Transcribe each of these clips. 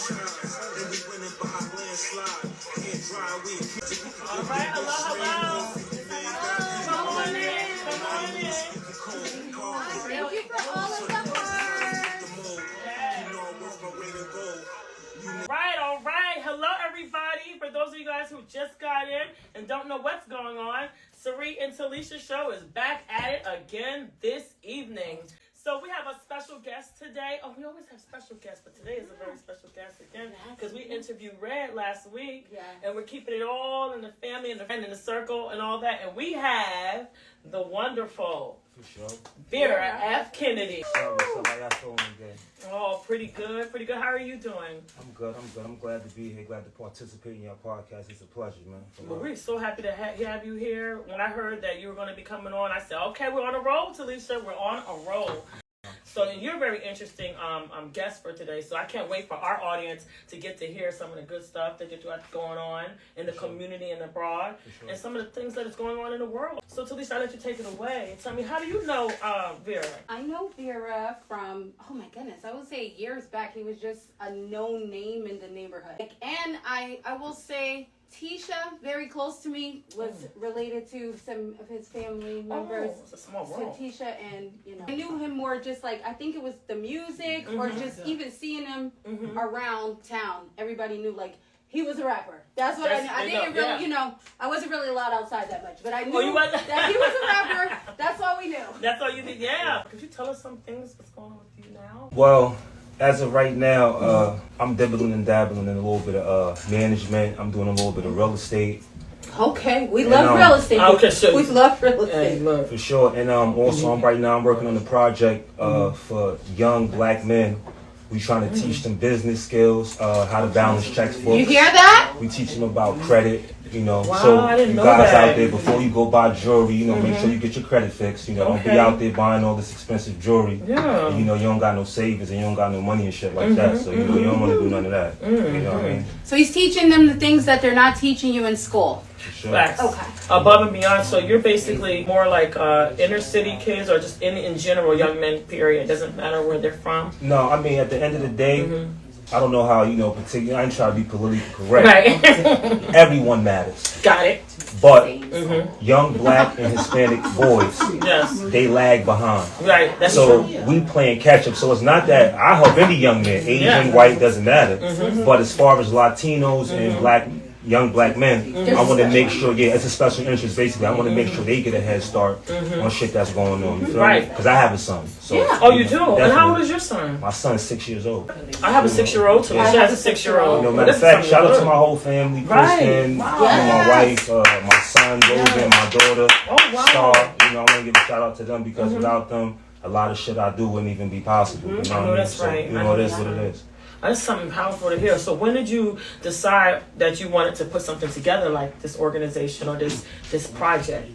right, hello. Good morning. Thank you for all of the hearts. All right. Hello, everybody. For those of you guys who just got in and don't know what's going on, Cyrie and Tilesha show is back at it again this evening. So we have a special guest today. Oh, we always have special guests, but today is a very special guest again because we interviewed Red last week, and we're keeping it all in the family and the friend in the circle and all that. And we have the wonderful Vera F. Kennedy. How y'all feeling today? Oh, pretty good. How are you doing? I'm good. I'm glad to be here. Glad to participate in your podcast. It's a pleasure, man. Well, we're so happy to have you here. When I heard that you were going to be coming on, I said, okay, we're on a roll, Tilesha. We're on a roll. So you're a very interesting guest for today. So I can't wait for our audience to get to hear some of the good stuff that you're going on in the community and abroad, and some of the things that is going on in the world. So Tilesha, I'll let you take it away. Tell me, how do you know Vera? I know Vera from, oh my goodness, I would say years back. He was just a known name in the neighborhood. And I will say, Tisha, very close to me, was related to some of his family members. Oh, it's a small world. To Tisha, and I knew him more just like, I think it was the music or just even seeing him around town. Everybody knew like he was a rapper. That's what I knew. I didn't really, I wasn't really allowed outside that much, but I knew that he was a rapper. That's all we knew. That's all you did, yeah. Could you tell us some things that's going on with you now? Well, as of right now, I'm dibbling and dabbling in a little bit of management. I'm doing a little bit of real estate. Okay, we love real estate. Okay, sure. We love real estate. For sure. And also, I'm working on a project for young black men. We trying to teach them business skills, how to balance checks books. You hear that? We teach them about credit. Wow, so I didn't you know guys that. out there, before you go buy jewelry, make sure you get your credit fixed. Don't be out there buying all this expensive jewelry. Yeah. And, you don't got no savings and you don't got no money and shit like that. So you don't want to do none of that. You know what I mean? So he's teaching them the things that they're not teaching you in school. For sure. Facts. Okay. Above and beyond. So you're basically more like inner city kids, or just in general young men. Period. It doesn't matter where they're from. No, I mean at the end of the day. I don't know how, particularly, I ain't trying to be politically correct. Right. Everyone matters. Got it. But young black and Hispanic boys, they lag behind. Right, that's so true. We playing catch up. So it's not that I help any young man, Asian, white, doesn't matter. But as far as Latinos and young black men, I want to make sure, it's a special interest basically. I want to make sure they get a head start on shit that's going on. You feel me? Because I have a son. So, Oh, you do? Definitely. And how old is your son? My son's 6 years old. I have a 6-year-old too. She has a 6-year-old. Matter of fact, shout out to my whole family, Kristen, my wife, my son, Logan, my daughter, Star. I want to give a shout out to them because without them, a lot of shit I do wouldn't even be possible. You know what I mean? That's right. It is what it is. That's something powerful to hear. So when did you decide that you wanted to put something together like this organization or this project?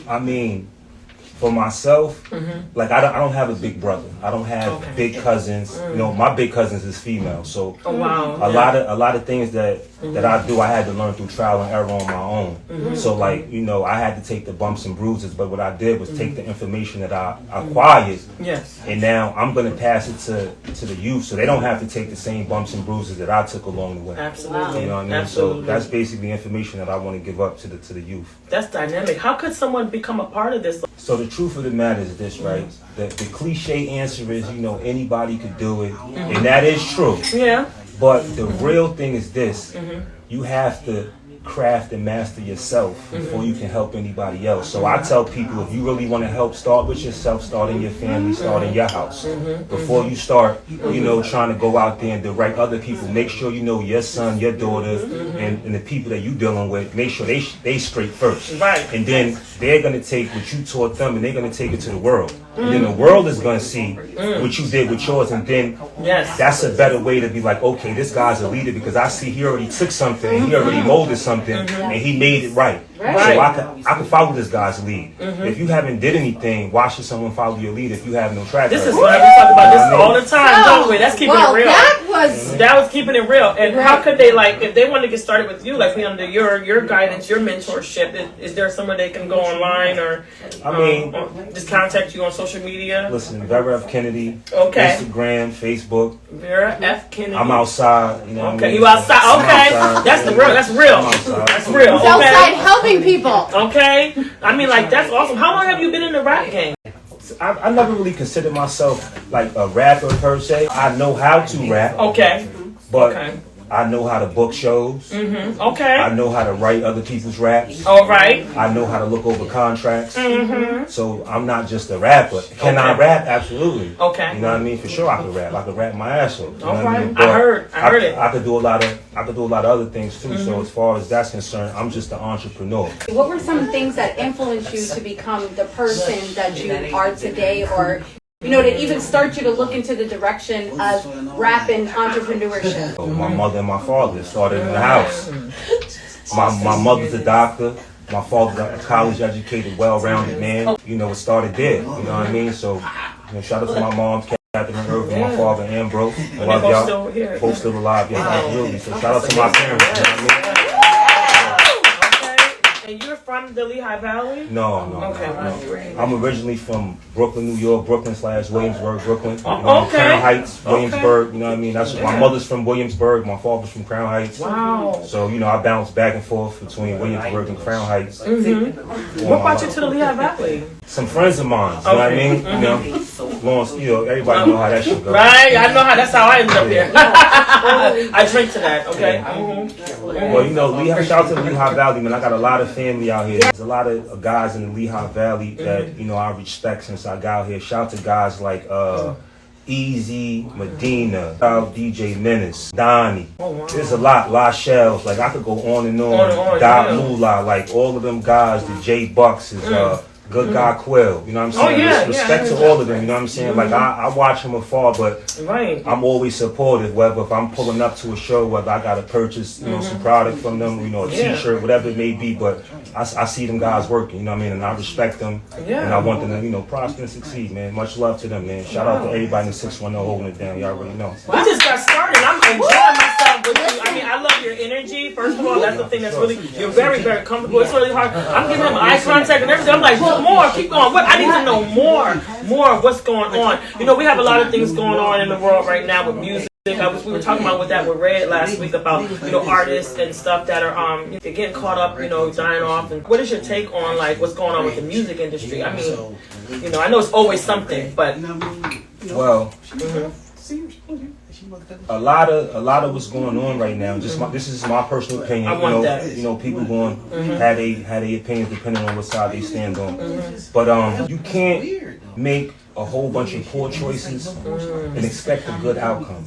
I mean, for myself, like I don't have a big brother. I don't have big cousins. My big cousins is female, so a lot of things that I do, I had to learn through trial and error on my own. So like I had to take the bumps and bruises, but what I did was take the information that I acquired, and now I'm gonna pass it to the youth, so they don't have to take the same bumps and bruises that I took along the way. Absolutely. You know what I mean? Absolutely. So that's basically information that I want to give up to the youth. That's dynamic. How could someone become a part of this? So the truth of the matter is this, right? The cliche answer is, anybody could do it. And that is true. Yeah. But the real thing is this. You have to craft and master yourself before you can help anybody else. So I tell people, if you really want to help, start with yourself, start in your family, start in your house. Before you start, trying to go out there and direct other people, make sure your son, your daughter, and the people that you dealing with, make sure they straight first. Right. And then they're going to take what you taught them and they're going to take it to the world. And then the world is going to see what you did with yours, and then that's a better way to be like, okay, this guy's a leader because I see he already took something and he already molded something and he made it right. So I can follow this guy's lead. If you haven't did anything, why should someone follow your lead if you have no track record? This is what we talk about this all the time, don't we? Let's keep it real. That because that was keeping it real. And how could they, like, if they want to get started with you, like, under your guidance, your mentorship, is there somewhere they can go online or just contact you on social media? Listen, Vera F. Kennedy, Instagram, Facebook. Vera F. Kennedy. I'm outside, you know what I mean? You outside, okay. Outside, that's the real, that's real. That's real. He's outside helping people. Okay. I mean, like, that's awesome. How long have you been in the rap game? I never really considered myself like a rapper per se. I know how to rap. Okay. But I know how to book shows. Okay. I know how to write other people's raps. All right. I know how to look over contracts. So I'm not just a rapper. Can I rap? Absolutely. Okay. You know what I mean? For sure, I could rap. I could rap my ass off. You know All what right. I mean? I heard it. I could do a lot of other things too. So as far as that's concerned, I'm just an entrepreneur. What were some things that influenced you to become the person that you are today, or to even start you to look into the direction of rap and entrepreneurship? So my mother and my father started in the house. My mother's a doctor. My father's a college-educated, well-rounded man. It started there. You know what I mean? So, shout out to my mom, Catherine Irvin, my father, Ambrose. I love y'all. Both still alive. Yeah, absolutely. So shout out to my parents. You know what I mean? And you're from the Lehigh Valley? No. I'm originally from Brooklyn, New York, Brooklyn/Williamsburg, Brooklyn. Crown Heights, Williamsburg. You know what I mean? That's my mother's from Williamsburg. My father's from Crown Heights. Wow. So I bounce back and forth between Williamsburg and Crown Heights. What brought you to the Lehigh Valley? Some friends of mine. You know what I mean? Everybody know how that shit goes. Right. I know how. That's how I ended up here. I drink to that. Okay. Well, shout out to the Lehigh Valley, man. I got a lot of family out here. There's a lot of guys in the Lehigh Valley that I respect since I got out here. Shout out to guys like Easy, Medina, DJ Menace, Donnie. There's a lot shells. Like I could go on and on. Doc Moolah, like all of them guys. The J Bucks is good guy Quill. You know what I'm saying? Respect to all of them. You know what I'm saying? Like I watch him afar, but I'm always supportive. Whether if I'm pulling up to a show, whether I gotta purchase some product from them, a T-shirt, whatever it may be. But I see them guys working. You know what I mean? And I respect them. And I want them to prosper and succeed, man. Much love to them, man. Shout out to everybody in the 610 holding it down. Y'all already know. We just got started. I'm enjoying myself with you. I mean, I love your energy. First of all, that's the thing that's really, you're very, very comfortable. It's really hard. I'm giving him eye contact and everything. I'm like, more, keep going. I need to know more of what's going on. We have a lot of things going on in the world right now with music. We were talking about with Red last week about artists and stuff that are they're getting caught up, dying off. And what is your take on like what's going on with the music industry? I mean, I know it's always something, but well. A lot of what's going on right now. This is my personal opinion. I want that. People going have their opinions depending on what side they stand on. But you can't make a whole bunch of poor choices and expect a good outcome.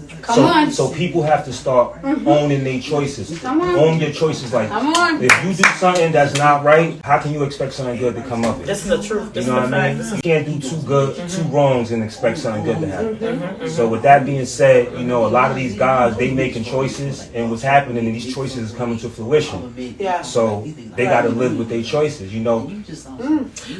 So people have to start owning their choices. Own your choices. Like if you do something that's not right, how can you expect something good to come up? This is the truth. This you know is what I mean? You can't do two wrongs and expect something good to happen. So with that being said, a lot of these guys, they making choices, and what's happening, and these choices is coming to fruition. So they got to live with their choices.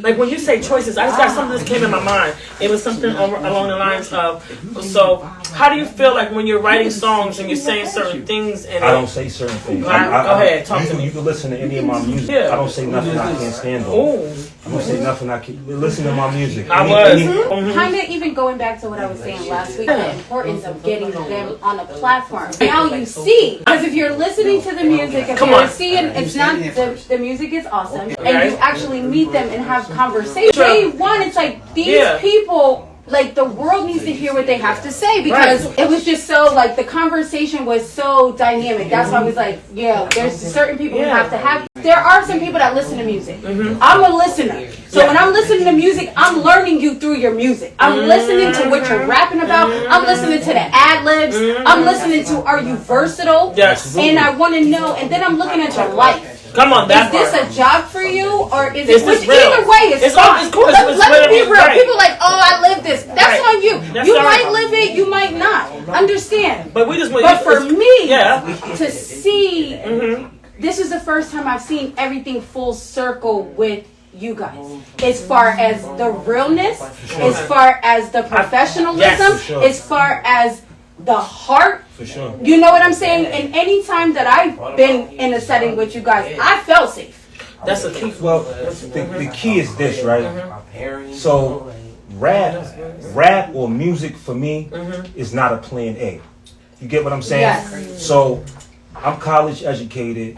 Like when you say choices, I just got something that came in my mind. It was something along the lines of, so how do you feel like when you're writing songs and you're saying certain things? And I don't say certain things. Go ahead, talk to me. You can listen to any of my music. I don't say nothing I can't stand on. I don't say nothing I can't. Listen to my music. Kind of even going back to what I was saying last week, the importance of getting them on a platform. Now you see, because if you're listening to the music, if you're seeing, it's not, the music is awesome, and you actually meet them and have conversations. Day one, it's like these people, like the world needs to hear what they have to say, because it was just so, like the conversation was so dynamic. That's why I was like, there's certain people you have to have. There are some people that listen to music. I'm a listener. So when I'm listening to music, I'm learning you through your music. I'm listening to what you're rapping about. I'm listening to the ad-libs. I'm listening to, are you versatile? Yes. And I want to know, and then I'm looking at your life. Come on, is this a job for you, or is it? Which either way, it's fine. Cool. Let me be real. People are like, oh, I live this. That's on you. You might live it, you might not. Understand? But we just. But for me, to see, this is the first time I've seen everything full circle with you guys, as far as the realness, as far as the professionalism, as far as the heart For sure. You know what I'm saying? And any time that I've been in a setting with you guys, I felt safe. That's the key. Well, the key is this, right? So, rap or music for me is not a plan A. You get what I'm saying? Yes. So, I'm college educated.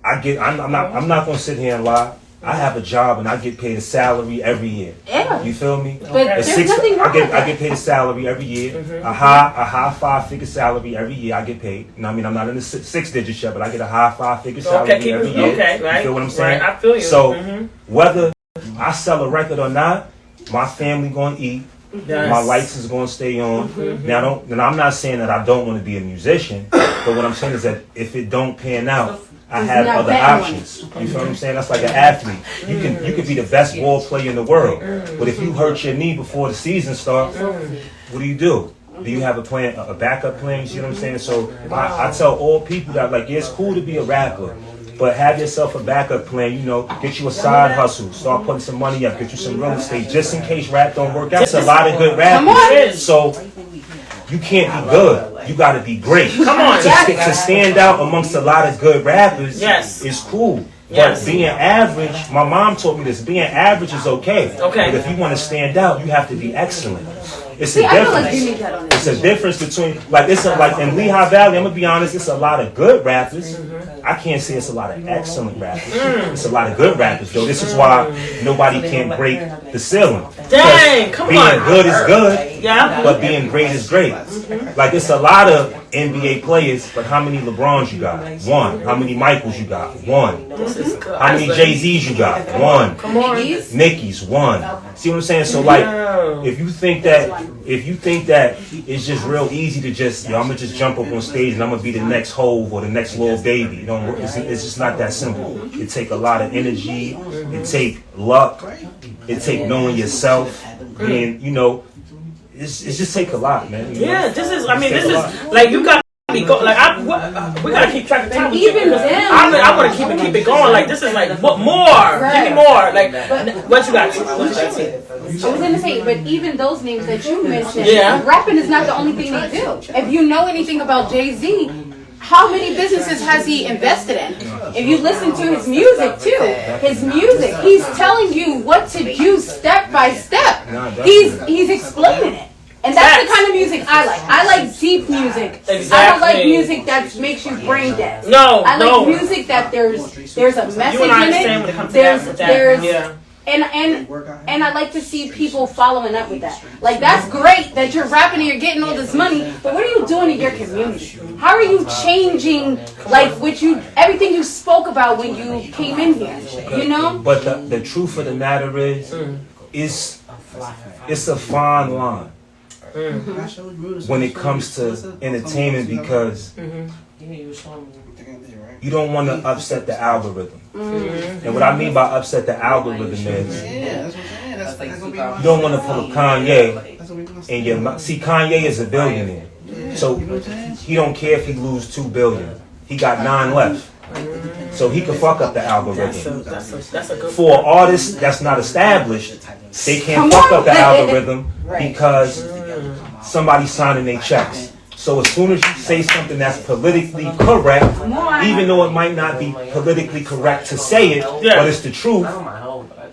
I'm not gonna sit here and lie. I have a job and I get paid a salary every year. Yeah. You feel me? But there's nothing wrong with that. I get paid a salary every year. A high 5-figure salary every year. I get paid. You know what I mean? I'm not in the six digits yet, but I get a high 5-figure salary every year. Okay, right. You feel what I'm saying? Right, I feel you. So whether I sell a record or not, my family gonna eat. Yes. My lights is gonna stay on. Now, I'm not saying that I don't want to be a musician, but what I'm saying is that if it don't pan out, I have other options. You feel what I'm saying? That's like an athlete. You can be the best ball player in the world, but if you hurt your knee before the season starts, what do? Do you have a plan, a backup plan? You see what I'm saying? So I tell all people that, like, yeah, it's cool to be a rapper, but have yourself a backup plan. You know, get you a side hustle, start putting some money up, get you some real estate, just in case rap don't work out. It's a lot of good rappers. So you can't be good. You got to be great. Come on. To stand out amongst a lot of good rappers is cool. But being average, my mom taught me this, being average is okay. But if you want to stand out, you have to be excellent. It's a difference. It's a difference between, like in Lehigh Valley, I'm going to be honest, it's a lot of good rappers. I can't say it's a lot of excellent rappers. It's a lot of good rappers, though. This is why nobody can break the ceiling. Dang, come on. Being good is good, but being great is great. Like, it's a lot of NBA players, but how many LeBrons you got? One. How many Michaels you got? One. How many Jay-Z's you got? One. Come on. Nicki's one. See what I'm saying? So, like, if you think that it's just real easy to just, I'm gonna just jump up on stage and I'm gonna be the next Hove or the next Lil Baby, you know, it's just not that simple. It take a lot of energy. It take luck. It take knowing yourself, and you know, it's just take a lot, man. You know? This is like, you got me go, like, we gotta keep track of time. Even them, I want to keep it going. Like, this is like, what more? Give me more. Like, what you got? I was gonna say, but even those names that you mentioned, rapping is not the only thing they do. If you know anything about Jay-Z, how many businesses has he invested in? If you listen to his music too, he's telling you what to do step by step. He's explaining it. And that's the kind of music I like. I like deep music. Exactly. I don't like music that makes you brain dead. I like music that there's a message you and I in understand it. when it comes to that. And I like to see people following up with that. Like, that's great that you're rapping and you're getting all this money, but what are you doing in your community? How are you changing, like, everything you spoke about when you came in here? You know? But the truth of the matter is, it's a fine line when it comes to entertainment, because you don't want to upset the algorithm. And what I mean by upset the algorithm is, you don't want to pull up Kanye and see, Kanye is a billionaire, so he don't care if he lose $2 billion. He got 9 left. So he can fuck up the algorithm. For an artist that's not established, they can't fuck up the algorithm because somebody's signing their checks. So as soon as you say something that's politically correct, even though it might not be politically correct to say it, but it's the truth,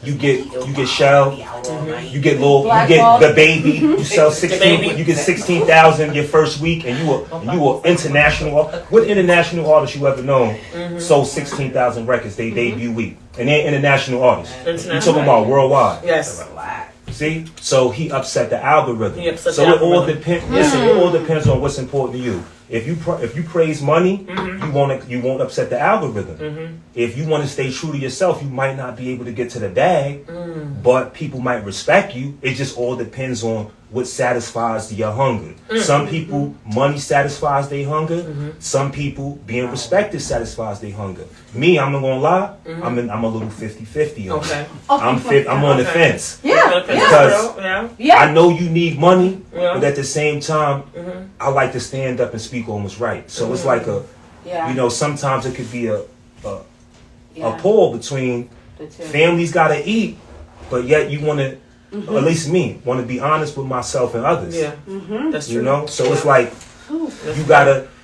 you get shelled, you get the baby, you sell 16, you get 16,000 your first week, and you were international. What international artist you ever known sold 16,000 records they debut week, and they're international artists. You're talking about worldwide. Yes. See, so he upset the algorithm. It all depends. Listen, it all depends on what's important to you. If you praise money, you won't upset the algorithm. If you want to stay true to yourself, you might not be able to get to the bag, but people might respect you. It just all depends on what satisfies your hunger. Some people, money satisfies their hunger. Some people, being respected satisfies their hunger. Me, I'm not gonna lie, I'm a little 50-50 on it. I'm on the fence. Because I know you need money, but at the same time, I like to stand up and speak on what's right. So it's like sometimes it could be a pull between families gotta eat, but yet you want to, at least me, want to be honest with myself and others. That's true. You know, so it's like,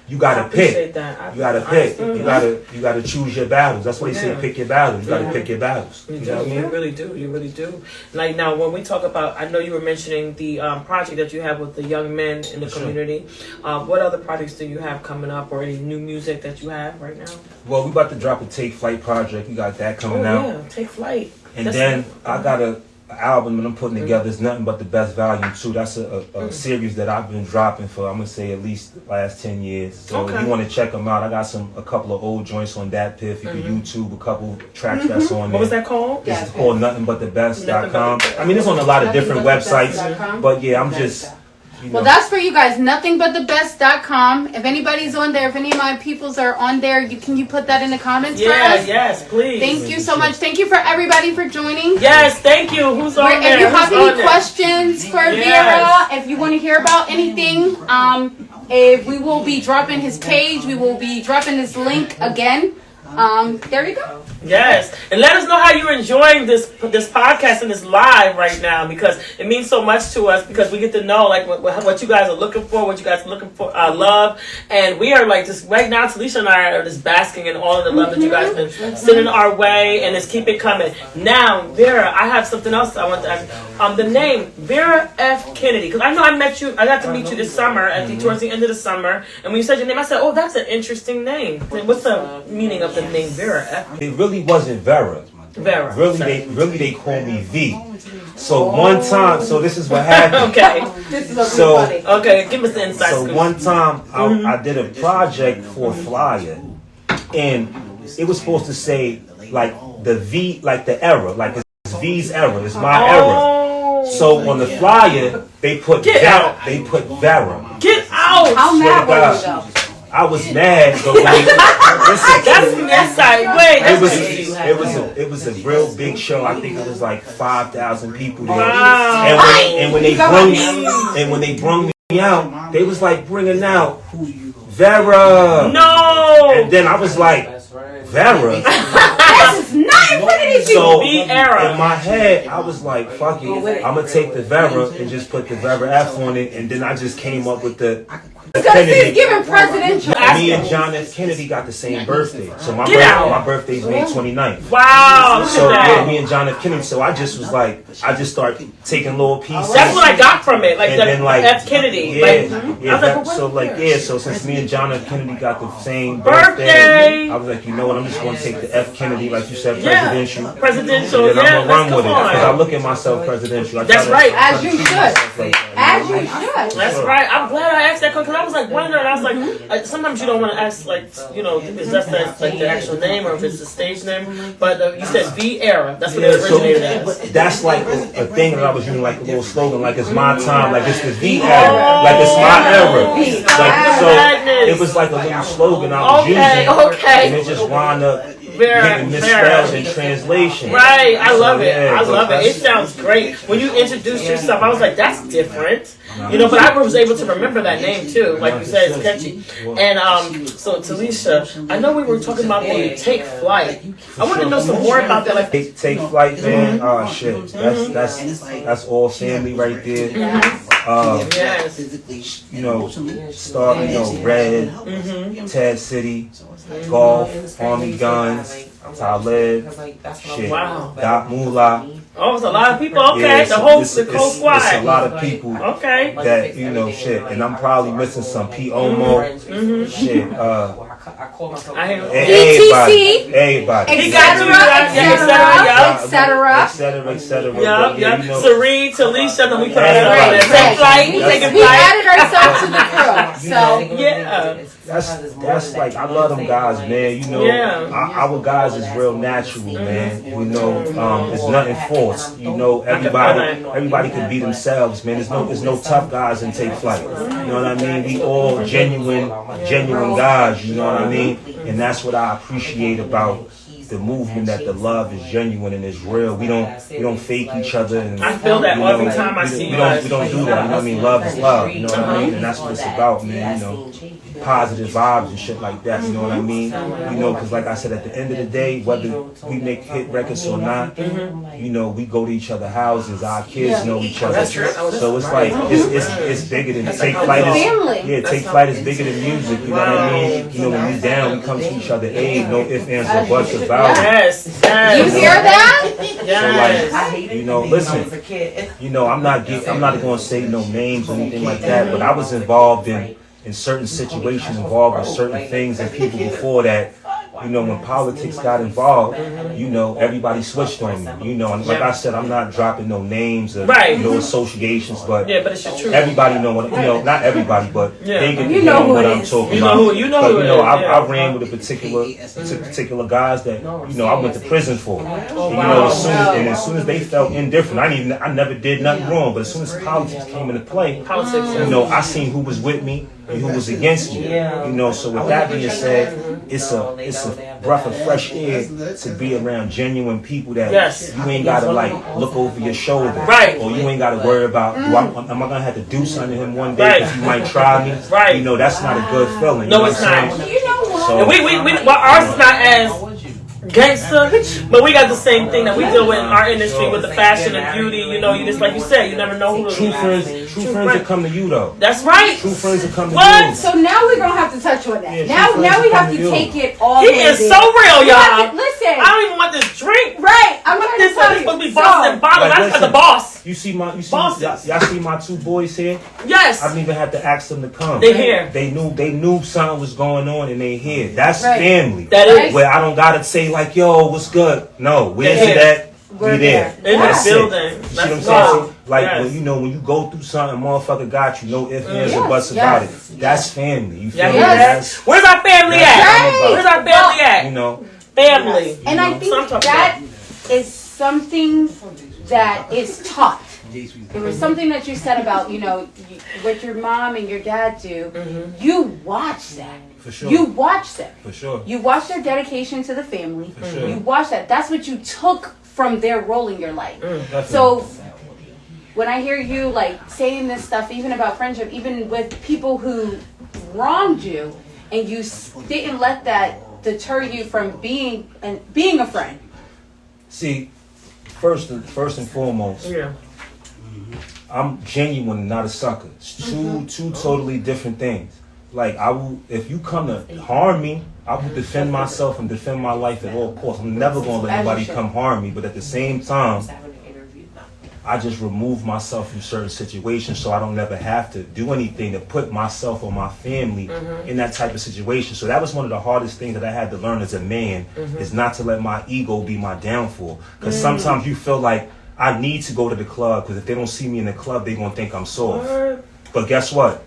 you gotta pick. That. You gotta pick. You gotta choose your battles. That's why they say pick your battles. You gotta pick your battles. You know what I mean? You really do. You really do. Like now, when we talk about, I know you were mentioning the project that you have with the young men in the community. What other projects do you have coming up, or any new music that you have right now? Well, we about to drop a Take Flight project. We got that coming out. Yeah, Take Flight. And then I got a album that I'm putting together. It's Nothing But the Best Volume 2. That's a series that I've been dropping for, I'm gonna say, at least the last 10 years. So if you want to check them out, I got a couple of old joints on that Piff. You can YouTube a couple tracks that's on there. What was that called? This is called nothingbutthebest.com. I mean, it's on a lot of different websites, but yeah, I'm just... Well, that's for you guys. Nothingbutthebest.com. If anybody's on there, if any of my peoples are on there, can you put that in the comments for us? Yes, please. Thank you so much. Thank you for everybody for joining. Yes, thank you. Who's on there? If you have any questions for Vera, if you want to hear about anything, if we will be dropping his page, we will be dropping his link again. There you go. Yes, and let us know how you're enjoying this podcast and this live right now, because it means so much to us, because we get to know like what you guys are looking for, what you guys are looking for, love, and we are like just right now. Tilesha and I are just basking in all of the love that you guys have been sending our way, and just keep it coming. Now, Vera, I have something else I want to ask. The name Vera F. Kennedy, because I know I got to meet you this summer towards the end of the summer, and when you said your name, I said, "Oh, that's an interesting name." What's the meaning of the name Vera F? It really wasn't Vera. Really they call me V. So one time, so this is what happened. Okay. This is funny. Okay, give us the insight. So one time I did a project for a flyer, and it was supposed to say like the V, like the era, like it's V's era, it's my era. So on the flyer they put Vera. They put Vera. Get out! How mad were you though? I was mad, but that's the inside. Wait, it was a real big show. I think it was like 5,000 people there. Wow. And when they brung me out, they was like bringing out Vera. No. And then I was like, Vera. This is not in front of these people. So in my head, I was like, fuck it, I'm gonna take the Vera and just put the Vera F on it, and then I just came up with the. Because he's giving presidential. Me and John F. Kennedy got the same birthday. So my birthday's May 29th. Wow. So yeah, me and John F. Kennedy. So I just started taking little pieces. That's what I got from it. Like and the then, like, F. Kennedy. So since me and John F. Kennedy got the same birthday, I was like, you know what, I'm just going to take the F. Kennedy, like you said, presidential. Presidential, and then I'm going to run with it. Because I look at myself presidential. That's right. As you should. As you should. That's right. I'm glad I asked that question, because I was like wondering. I was like, sometimes you don't want to ask, like, you know, is that like the actual name or if it's the stage name. But you said V era. That's what it originated as. That's like a thing that I was using, like a little slogan, like it's my time, like it's the V era, like it's my era. Like, so it was like a little slogan I was using, and it just wound up getting misspelled in translation. Right, I love it. I love it. It sounds great. When you introduced yourself, I was like, that's different. You know, but I was able to remember that name too. Like you said, it's catchy. And so Tilesha, I know we were talking about the Take Flight. I want to know some more about that. Like Take Flight, man. Oh shit, that's all family right there. Yes. You know, Red, Ted City, Golf, Army Guns, Talib, shit, Doc Moolah. Oh, it's a lot of people. Okay, the whole squad. It's a lot of people. Okay. That shit, and I'm probably missing some P. Omo. Shit. Everybody. Etc. Yep. Cyrie, Tilesha, then we put ourselves on there. Take flight. We added ourselves to the crew. So yeah. That's like, I love them guys, man. You know, our guys is real natural, man. You know, it's nothing forced. You know, everybody can be themselves, man. There's no tough guys in Take Flight. You know what I mean? We all genuine guys. You know what I mean? And that's what I appreciate about the movement that the love is genuine and is real. We don't fake each other. And, I feel that every time I see you guys. We don't do that. You know what I mean? Love is love. You know what I mean? And that's what it's about, man. You know, positive vibes and shit like that. You know what I mean? You know, because like I said, at the end of the day, whether we make hit records or not, you know, we go to each other's houses. Our kids know each other. So it's like it's bigger than Take Flight is. Take Flight is bigger than music. You know what I mean? You know, when we down, we come to each other aid. No ifs, ands, or buts about it. Yes. You hear that? Yes. So like, you know, listen. You know, I'm not going to say no names or anything like that, but I was involved in certain situations, involved with certain things and people before that. You know, when politics got involved, you know, everybody switched on me. You know, and like I said, I'm not dropping no names or no associations, but but it's the truth. Everybody know what, you know, not everybody, but they can know what I'm talking about. I ran with a particular guys that, you know, I went to prison for. And, you know, as soon as they felt indifferent, I never did nothing wrong, but as soon as politics came into play, you know, I seen who was with me and who was against me. You know, so with that being said, it's a breath of fresh air to be around genuine people that you ain't gotta like look over your shoulder, or you ain't gotta worry about am I gonna have to do something to him one day because he might try me. You know, that's not a good feeling. No, it's not. You know what? So, well, ours is not as gangster, but we got the same thing that we deal with in our industry with the fashion and beauty. You know, you just like you said, you never know who true friends will come to you though. That's right. True friends will come to you. So now we're gonna have to touch on that. Now we have to take it all. He is so real, y'all. Listen, I don't even want this drink. Right, I'm gonna this tell you. supposed to be busting bottles. I got the boss. You see y'all see my two boys here? Yes. I didn't even have to ask them to come. They here. They knew something was going on and they here. That's family. That is. Where I don't gotta say like, yo, what's good? No, where's it at? We there. In the building. You see what I'm saying? Like when you know when you go through something, motherfucker got you. No ifs, ands, or buts about it. That's family. You feel me? Where's our family at? Where's our family at? You know, family. And I think that is something that is taught. There was something that you said about, you know, what your mom and your dad do. You watch that. For sure. You watch them. For sure. You watch their dedication to the family. For sure. You watch that. That's what you took from their role in your life. So when I hear you like saying this stuff, even about friendship, even with people who wronged you, and you didn't let that deter you from being a friend. See, first and foremost, I'm genuine, not a sucker. It's two totally different things. Like if you come to harm me, I will defend myself and defend my life at all costs. I'm never gonna let anybody come harm me. But at the same time, I just remove myself from certain situations so I don't never have to do anything to put myself or my family in that type of situation. So that was one of the hardest things that I had to learn as a man, is not to let my ego be my downfall. Because sometimes you feel like I need to go to the club because if they don't see me in the club, they're gonna think I'm soft. But guess what?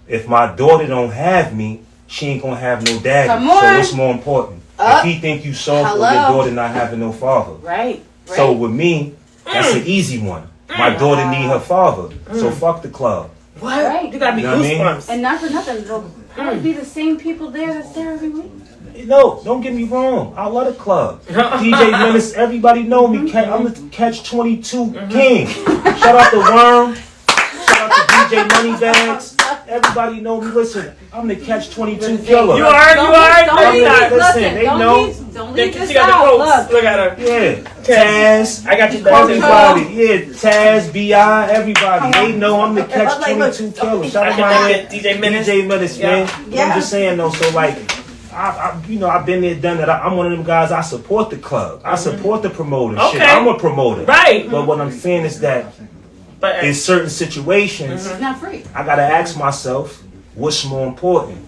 If my daughter don't have me, she ain't gonna have no daddy. So what's more important? If he think you soft or your daughter not having no father. Right. So with me, that's an easy one. My daughter need her father. So fuck the club. What? Right. You gotta be goosebumps. And not for nothing, they'll probably be the same people there that's there every week. No, don't get me wrong. I love the club. DJ Menace, everybody know me. I'm the Catch 22 king. Shout out to Worm. Shout out to DJ Moneybags. Everybody know me. Listen, I'm the Catch 22 killer. You are. Listen, they know. Don't leave this she got out. the quotes. Look at her. Yeah. Taz. I got you. Everybody. Yeah. Taz, B.I., everybody. They know I'm the Catch 22 killer. Shout out to my DJ Menace. DJ Menace, man. I'm just saying though. So like, I've been there, done that. I'm one of them guys. I support the club. I support the promoter. Okay. Shit, I'm a promoter. Right. But what I'm saying is that in certain situations, it's not free. I gotta ask myself, what's more important?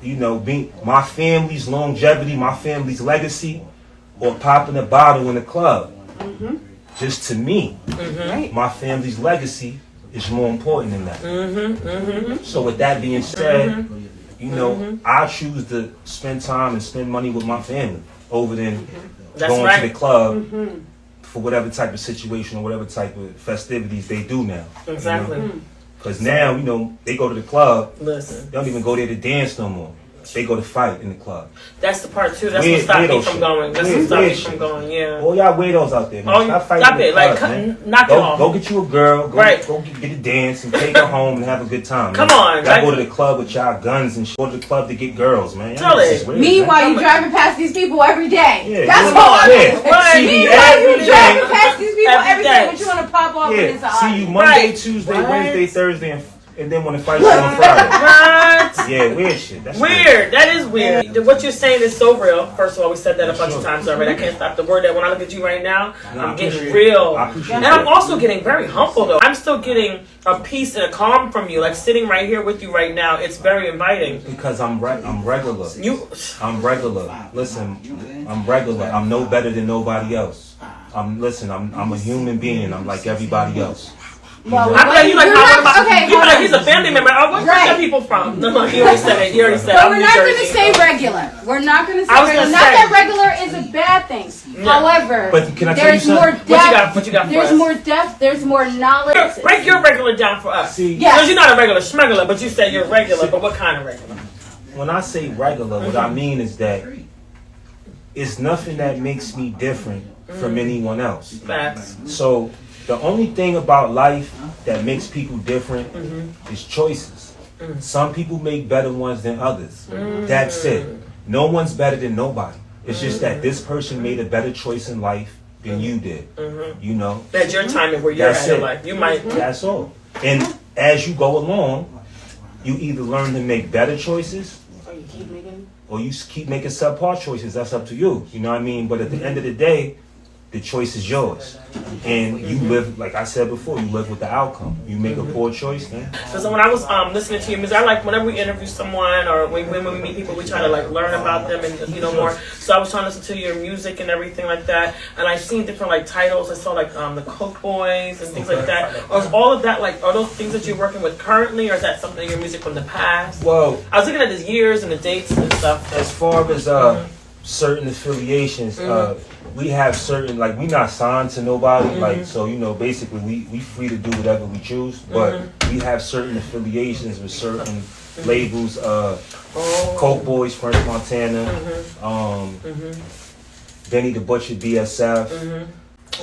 You know, my family's longevity, my family's legacy, or popping a bottle in the club. Just to me, my family's legacy is more important than that. So with that being said, you know, I choose to spend time and spend money with my family over than going to the club for whatever type of situation or whatever type of festivities they do now. Exactly. Because now, you know, they go to the club, Listen. they don't even go there to dance no more. they go to fight in the club. That's the part too. That's what stopped me from going. That's what stopped me from going. Yeah. All y'all weirdos out there, man. Stop fighting. Stop it. Like, knock it off. Go get you a girl. Go get a dance and take her home and have a good time. Come on. Y'all go to the club with y'all guns and go to the club to get girls, man. Meanwhile, you driving past these people every day. Yeah, that's all I'm saying. Meanwhile, you driving past these people every day, but you want to pop off in his eye. See you Monday, Tuesday, Wednesday, Thursday, and then when the fight's on Friday. What? Yeah, weird shit. That's weird. That is weird. What you're saying is so real. First of all, we said that a bunch of times already. I can't stop the word that when I look at you right now, I'm getting real. And I'm also getting very humble though. I'm still getting a peace and a calm from you. Like sitting right here with you right now, it's very inviting. Because I'm regular. I'm regular. Listen, I'm regular. I'm no better than nobody else. I'm a human being. I'm like everybody else. Well, I feel like you like he's a family member. Where's the people from? No, he already said it. He already said it. But we're not going to say regular. We're not going to say regular. Not that regular is a bad thing. Yeah. However, there's more depth. What you got for there's us? More depth. There's more knowledge. Break your regular down for us. See, because you're not a regular smuggler, but you say you're regular. But what kind of regular? When I say regular, what I mean is that it's nothing that makes me different from anyone else. Facts. So the only thing about life that makes people different is choices. Some people make better ones than others. That's it. No one's better than nobody. It's just that this person made a better choice in life than you did. You know? That's your timing where you're at in life. You might. That's all. And as you go along, you either learn to make better choices or you keep making subpar choices. That's up to you. You know what I mean? But at the end of the day, the choice is yours. And you live, like I said before, you live with the outcome. You make a poor choice, man. Because when I was listening to your music, I like whenever we interview someone or when we meet people, we try to like learn about them and more. So I was trying to listen to your music and everything like that, and I seen different like titles. I saw like the Coke Boys and things like that. Or is all of that like are those things that you're working with currently, or is that something your music from the past? Well, I was looking at the years and the dates and stuff. As far as certain affiliations, we have certain, like, we not signed to nobody, like, so, basically we free to do whatever we choose, but we have certain affiliations with certain labels, Coke Boys, French Montana, Benny the Butcher, BSF,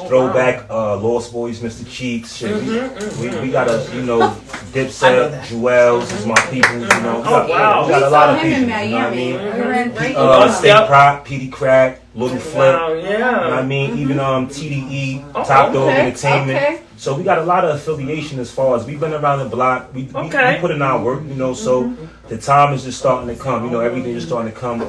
Throwback, Lost Boys, Mr. Cheeks, shit. We got a, Dipset, Jewels is my people, We got a lot of people, you know what I mean? State Prop, PD Crack, Little Flip, you know what I mean? Even TDE, Top Dog Entertainment. So we got a lot of affiliation as far as we've been around the block. We put in our work, so the time is just starting to come. Everything is starting to come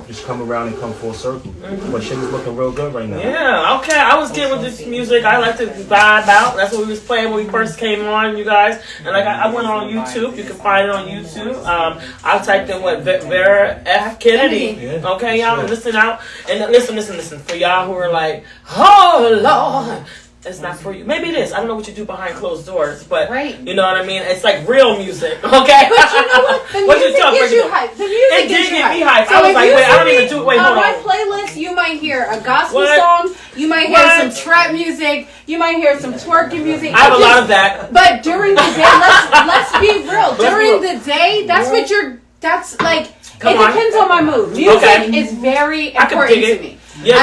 around and come full circle. But shit is looking real good right now. Yeah, okay. I was getting with this music. I like to vibe out. That's what we was playing when we first came on, you guys. And like I went on YouTube. You can find it on YouTube. I typed in Vera F. Kennedy. Yeah, okay, y'all listen out. And listen. For y'all who are like, oh Lord. It's not for you. Maybe it is. I don't know what you do behind closed doors, but you know what I mean? It's like real music, okay? But you know what? The music gets you hyped. The music gets you hyped. Me hyped. So I was like, wait, I don't even do it. Wait, hold on. On my playlist, you might hear a gospel song. You might hear some trap music. You might hear some twerking music. I have a lot of that. But during the day, let's be real. During the day, that's like, it depends on my mood. Music is very important to me. Yeah,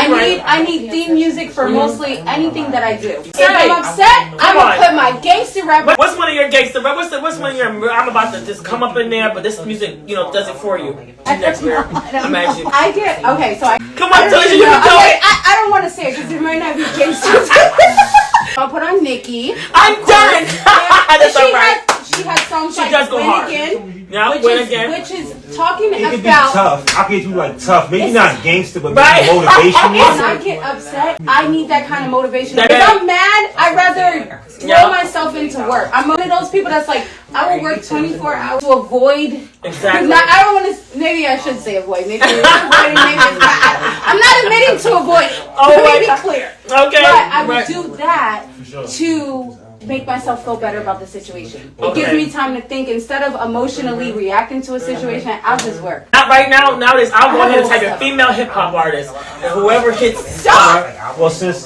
I need theme music for mostly anything that I do. If I'm upset, I'm gonna put my gangster rap. What's one of your gangster rap? What's one of your? I'm about to just come up in there, but this music, does it for you. Next year, imagine. I get okay. So come on, Tilesha, you can do it. I don't want to say it because it might not be gangster. I'll put on Nicki. I'm done. That's alright. She has songs she like does go Win hard. Again. Yeah, which is talking it about. Tough. I can do like tough. Maybe not gangster, but maybe motivation. When I get upset, I need that kind of motivation. If I'm mad, I'd rather throw myself into work. I'm one of those people that's like, I will work 24 hours to avoid. Exactly. I don't want to. Maybe I should say avoid. Maybe it's avoiding. Maybe it's not. I'm not admitting to avoid. Let me be clear. Okay. But I would do that to make myself feel better about the situation. It gives me time to think instead of emotionally reacting to a situation. I'll just work. Not right now. Nowadays, I'll go ahead and type in female hip hop artist, and whoever hits. Stop. Well, since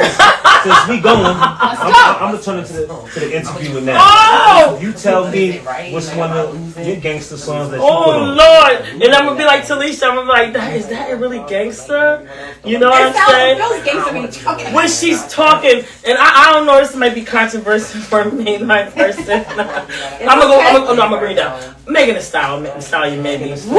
since we going, I'm gonna turn it to the interviewer now. Oh! You tell me what's one of your gangster songs that you put Oh on. Lord! And I'm gonna be like Tilesha. I'm gonna be like, is that really gangster? You know what I'm saying? When she's talking, and I don't know, this might be controversial for me, my person. I'm gonna bring it down. Megan Thee Stallion, maybe. Woo!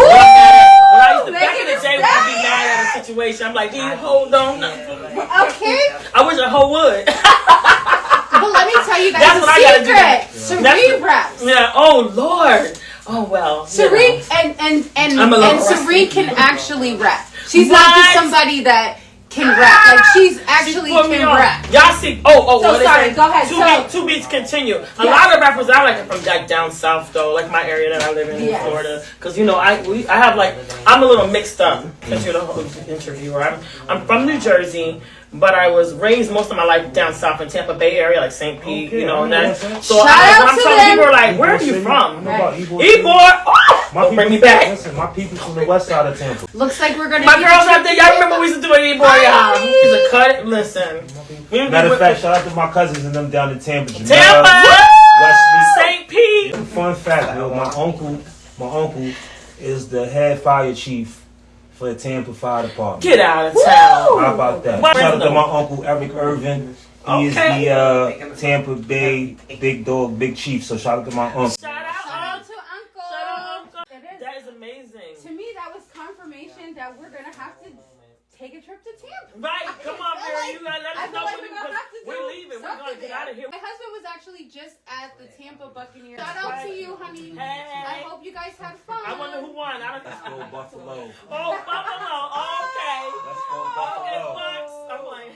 Back in the day, when I'd be mad at a situation, I'm like, do you hold on? Okay. I wish a hoe would. But let me tell you guys That's what I gotta do. Cyrie raps. Yeah. Oh Lord. Oh well. Cyrie and Cyrie can actually rap. She's not just somebody that can rap. Like she's actually can rap. Y'all see? Oh. So sorry. Go ahead. Two beats continue. A lot of rappers I like are from like down south though, like my area that I live in Florida. Because you know I have like I'm a little mixed up. Since you're the interviewer, I'm from New Jersey. But I was raised most of my life down south in Tampa Bay area, like St. Pete, you know. And that. So when I'm talking, people are like, "Where are you from?" Ebor. Oh, bring me back. Listen, my people from the west side of Tampa. Looks like we're gonna. My girls out there, y'all remember we used to do an Ebor, y'all? We used to cut it. Listen. Matter of fact, shout out to my cousins and them down in Tampa. Wesley, St. Pete. Fun fact, yo, my uncle is the head fire chief for the Tampa Fire Department. Get out of town. How about that? Shout out to my uncle Eric Irvin. He is the Tampa Bay big dog, big chief. So shout out to my uncle. Shout out to Uncle. That is amazing. To me, that was confirmation that we're gonna have to take a trip to Tampa. Right, come on, Vera. You gotta let us know we're leaving. We're gonna get out of here. My husband was actually just at the Tampa Buccaneers. Shout out to you, honey. Hey. I hope you guys had fun. I wonder who won. Let's go Buffalo. Oh, Buffalo. Okay. Let's go Buffalo. Bucks. I'm like,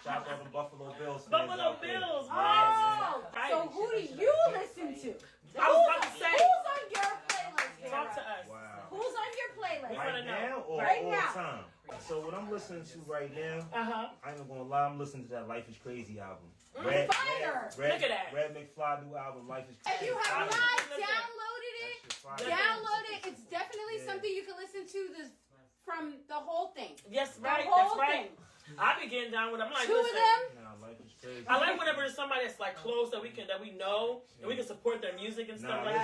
shout out to the Buffalo Bills. Buffalo Bills, Oh, right? so who do you listen to? I was about to say. Who's on your playlist, Vera? Talk to us. Wow. Who's on your playlist? Right now or Right all now. time? So what I'm listening to right now, I ain't gonna lie, I'm listening to that Life is Crazy album. Fire! Look at that. Red McFly new album, Life is Crazy. If you have not downloaded it, download it. It's definitely something you can listen to from the whole thing. Yes, The right. whole That's right. thing. I be getting down with them. I'm like, Two listen. of them. Life is Crazy. I like whenever there's somebody that's like close that we know and we can support their music and stuff like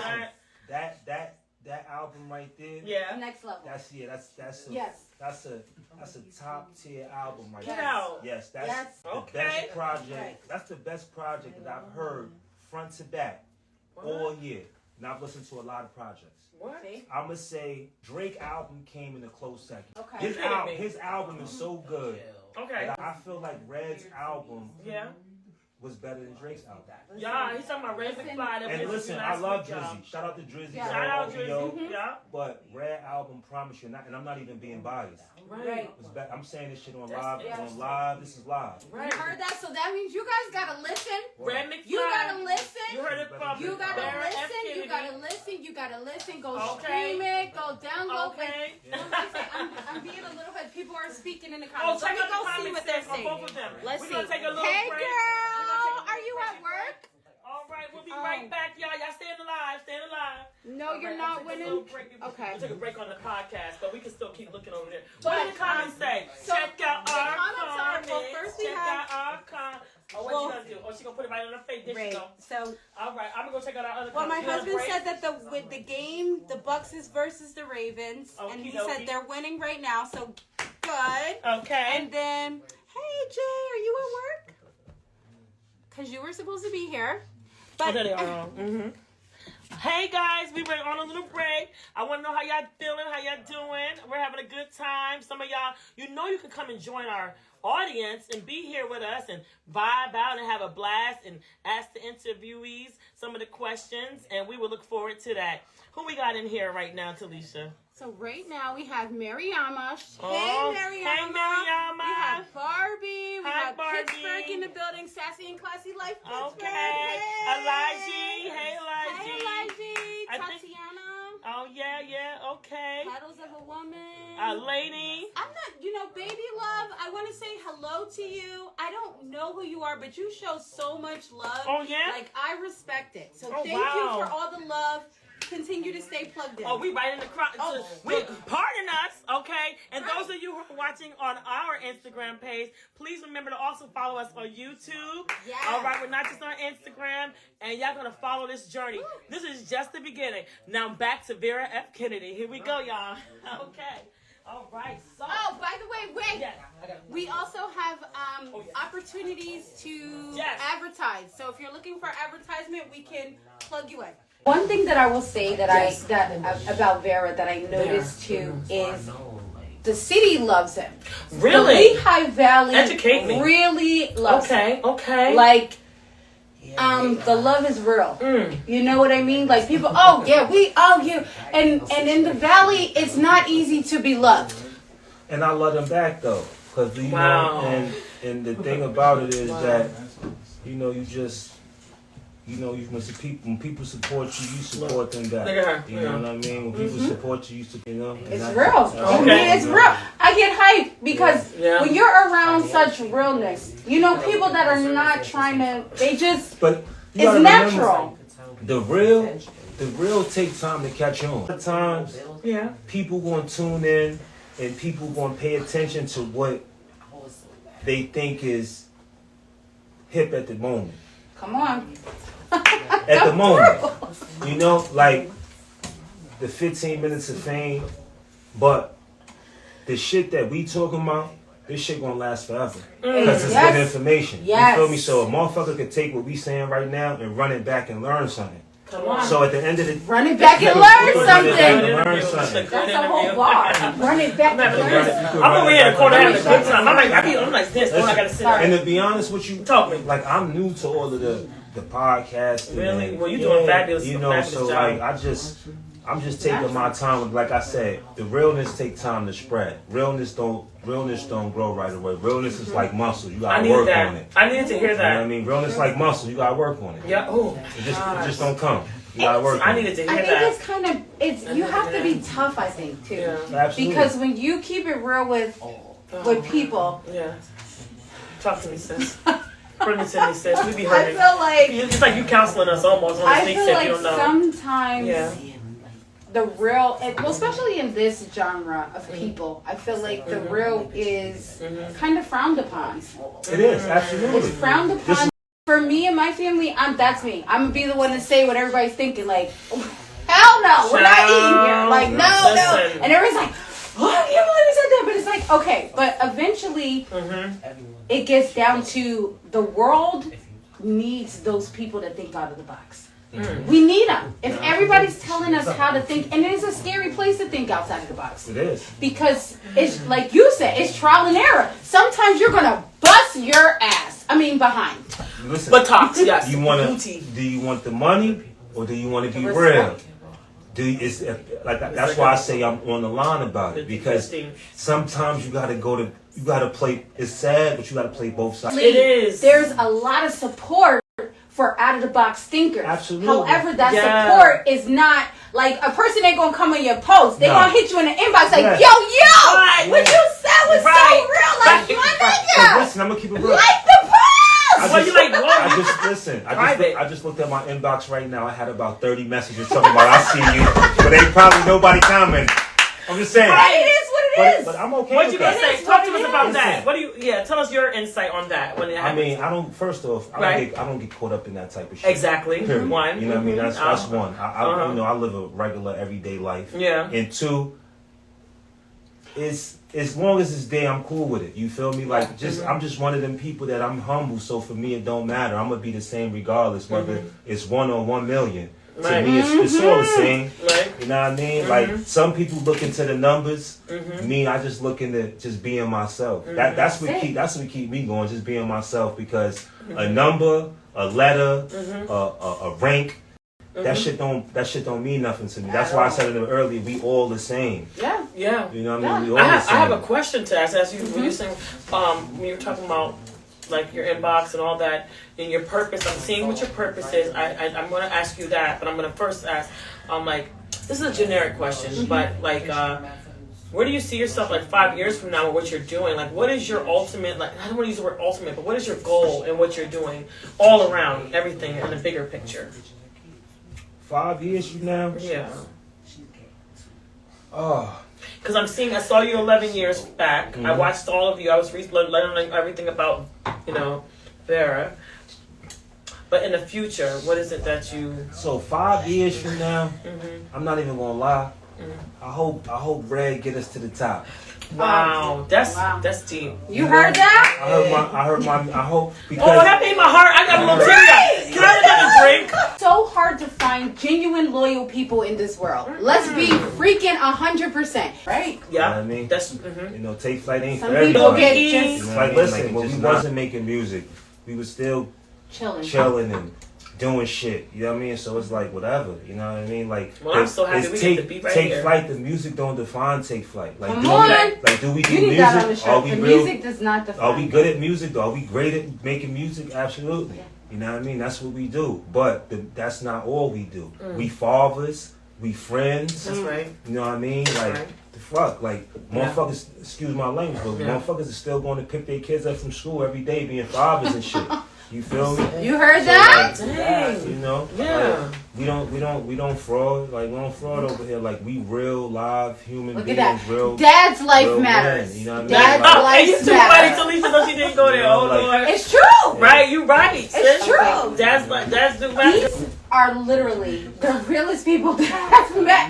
that. That album right there. Yeah. Next level. That's a top tier album right Get there. out. Yes, that's the best project. That's the best project that I've heard front to back all year. And I've listened to a lot of projects. What? I'm gonna say Drake album came in a close second. Okay. His album is so good. Okay. That I feel like Red's album was better than Drake's album. Yeah, he's talking about Red McFly. And listen, I love Drizzy. Shout out to Drizzy. Yeah. Shout out Drizzy. Yeah. But Red album, promise you, and I'm not even being biased. Right. I'm saying this shit on live. It's on live. This is live. Right. You heard that? So that means you guys gotta listen. Red McFly. You gotta listen. You heard it from You gotta Vera F. listen. Kennedy. You gotta listen. You gotta listen. Go Okay. stream it. Go download Okay. it. I'm being a little bit. People are speaking in the Oh, comments. check Let me out the go see comments what they're on saying. both of them. Let's We're see. gonna take a little Hey, break. girl. Are you at work? All right, we'll be right back, y'all. Y'all staying alive. Staying alive. No, you're not winning. Okay. We took a break on the podcast, but we can still keep looking over there. What did the comments say? Check out the our comments are, well, first we Check have- out our comments. Oh, what you gonna do? Oh, she gonna put it right on her face. There she go. So, All right, I'm gonna go check out our other well, my comments. You want a husband break? said that with the game, the Bucks is versus the Ravens, and he Okie dokie. said they're winning right now. So good. Okay. And then, hey Jay, are you at work? Because you were supposed to be here. But There they are. Hey guys, we were on a little break. I want to know how y'all feeling, how y'all doing. We're having a good time. Some of y'all, you can come and join our audience and be here with us and vibe out and have a blast and ask the interviewees some of the questions, and we will look forward to that. Who we got in here right now, Tilesha? So right now we have Mariama. Oh, Hey, Mariama. hey, Mariama. We have Barbie. We Hi, have Barbie. Pittsburgh in the building. Sassy and Classy Life. Pittsburgh. Okay. Hey. Elijah. Hey, Elijah. Hey, Elijah. I think- Tatiana. Oh, yeah, okay. Petals of a Woman. Lady. I'm not, baby love, I want to say hello to you. I don't know who you are, but you show so much love. Oh, yeah? Like, I respect it. So Oh, thank wow. you for all the love. continue to stay plugged in. Oh, we right in the crowd. Oh, Pardon us, okay? And those of you who are watching on our Instagram page, please remember to also follow us on YouTube. Yes. All right, we're not just on Instagram, and y'all gonna follow this journey. This is just the beginning. Now back to Vera F. Kennedy. Here we go, y'all. Okay. All right. So. Oh, by the way, wait. Yeah, We also have opportunities to advertise. So if you're looking for advertisement, we can plug you in. One thing that I will say that about Vera that I noticed too is the city loves him. Really? The Lehigh Valley Educate me. really loves him. Okay. Like, the love is real. You know what I mean? Like people, and in the valley, it's not easy to be loved. And I love them back though, because you know, and the thing about it is that when people support you, you support them back. You know what I mean? When people support you, It's real. It's real. I get hyped because when you're around such realness, people that are not trying to, but it's natural. The real take time to catch on. Sometimes people gonna tune in and people gonna pay attention to what they think is hip at the moment. Come on. At the moment, like the 15 minutes of fame, but the shit that we talking about, this shit gonna last forever because it's good information. You feel me? So a motherfucker could take what we saying right now and run it back and learn something. Come on. So at the end of the run it back and learn something. That's a whole bar. Run it back and learn something. I'm over here in the corner having a good time. I'm like this. I gotta sit And to be honest with you, talk me. Like I'm new to all of the podcast. Really? Well, you're doing fabulous. So job. like I'm just taking my time. Like I said, the realness take time to spread. Realness don't grow right away. Realness is like muscle. You gotta work on it. I needed to hear that. You know what I mean? Realness like muscle. You gotta work on it. Yeah. Oh. It just don't come. You gotta work on it. I needed to hear that. I think it's you have to be tough. I think too. Yeah. Absolutely. Because when you keep it real with people. Yeah. Talk to me, sis. Bring it to me, sis. We be hurting. I feel like it's like you counseling us almost on the sneak tip. Like you don't know. Sometimes the real, especially in this genre of people, I feel like the real is kind of frowned upon. It is, absolutely. It's frowned upon. For me and my family, that's me. I'm gonna be the one to say what everybody's thinking. Like, hell no, we're not eating here. Like, no. And everybody's like, oh, I can't believe you said that. But it's like, okay. But eventually, it gets down to the world needs those people that think out of the box. We need them. If everybody's telling us how to think, and it is a scary place to think outside of the box. It is. Because it's like you said, it's trial and error. Sometimes you're gonna bust your ass. Behind. Listen, but talk. Yes. Do you want the money or do you want to be real? That's why I say I'm on the line about it, because sometimes you gotta play. It's sad, but you gotta play both sides. It is. There's a lot of support for out of the box thinkers. Absolutely. However, that support is not like a person ain't gonna come on your post. They gonna hit you in the inbox like, yo, what you said was so real. Like, my nigga. Listen, I'm gonna keep it real. Like the post. I just looked at my inbox right now. I had about 30 messages talking about I see you, but ain't probably nobody commenting. I'm just saying. Right, it is what it is. But I'm okay. What you gonna say? Talk to us about that. What do you? Yeah, tell us your insight on that when it happens. I don't. First off, I don't get caught up in that type of shit. Exactly. Period. One. You know what I mean? That's one. I live a regular everyday life. Yeah. And two, is as long as it's there, I'm cool with it. You feel me? Like I'm just one of them people that I'm humble. So for me, it don't matter. I'm gonna be the same regardless, whether it's 1 or 1 million. To me, it's all the same. Right. You know what I mean? Like some people look into the numbers. Me, I just look into just being myself. That's what keep me going. Just being myself, because a number, a letter, a rank. That shit don't mean nothing to me. That's why I said it earlier. We all the same. Yeah. You know what I mean? We all the same. I have a question to ask. As you when you're saying, when you're talking about like your inbox and all that, and your purpose. I'm seeing what your purpose is. I'm going to ask you that, but I'm going to first ask. Like, this is a generic question, but like, where do you see yourself like 5 years from now, or what you're doing? Like, what is your ultimate? Like, I don't want to use the word ultimate, but what is your goal in what you're doing, all around everything in the bigger picture? 5 years from now. Yeah. Oh. Because I saw you 11 years back. I watched all of you. I was learning everything about, Vera. But in the future, what is it that you? So 5 years from now, I'm not even gonna lie. I hope Red get us to the top. Wow, that's deep. You heard that? I hope because. Oh, that made my heart. I got a little teary. Can I get a drink? So hard to find genuine loyal people in this world. Let's be freaking 100%, right? Yeah, You know what I mean? that's Take flight ain't Some for people everybody. get You just know what I mean? Listen, when we wasn't making music, we was still chilling and doing shit. You know what I mean? So it's like whatever. You know what I mean? Like, well, I'm so happy we get to be right Take here. Flight. The music don't define Take Flight. Like, Come on. do we do You need music? that on the Are shirt. we The real? music does not define. Are we good at music? Are we great at making music? Absolutely. Yeah. You know what I mean? That's what we do. But that's not all we do. We fathers. We friends. That's right. You know what I mean? Like, the fuck? Like, motherfuckers, excuse my language, but motherfuckers are still going to pick their kids up from school every day being fathers and shit. You feel me? You heard that? Dang. You know? Yeah. Like, we don't fraud. Like, we don't fraud over here. Like, we real live human Look beings. at that. Real. Dad's life real matters. men, you know what I mean? Dad's Like, life and you too funny, matters. Tilesha, though she didn't go there. Oh, like- Lord. It's true. Right, you right. It's true. Dad's do matter. These are literally the realest people that I've met.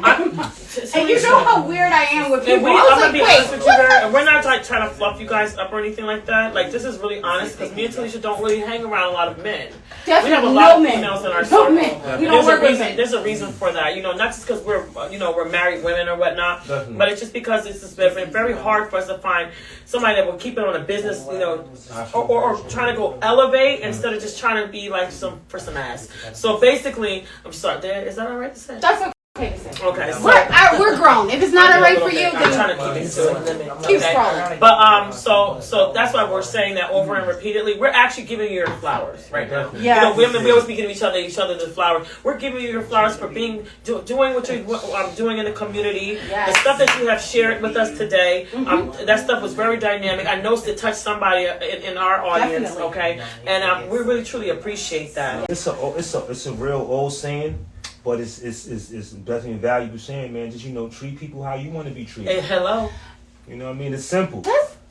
And you know how weird I am with people. I was I'm gonna like, be honest with you, Vera, and we're not like trying to fluff you guys up or anything like that. Like, this is really honest because me and Tilesha don't really hang around a lot of men. definitely We have a lot of men. females in our No circle. men. We don't work with men. There's a reason for that. Not just because we're married women or whatnot, Definitely. but it's just because it's just been very hard for us to find somebody that will keep it on a business, or trying to go elevate instead of just trying to be like some ass. So basically, I'm sorry, Dad, is that all right to say? That's okay to say. Okay, so We're grown. If it's not alright for you, I'm trying then to keep it to a limit. keep Okay. scrolling. But so that's why we're saying that over and repeatedly. We're actually giving you your flowers right now. Yes. Women, we always be giving each other the flowers. We're giving you your flowers for doing what you're doing in the community. Yes. The stuff that you have shared with us today. That stuff was very dynamic. I know it touched somebody in our audience. Definitely. Okay, and we really truly appreciate that. It's a real old saying, but it's definitely a valuable saying, man. Just treat people how you want to be treated. Hey, hello. You know what I mean? It's simple.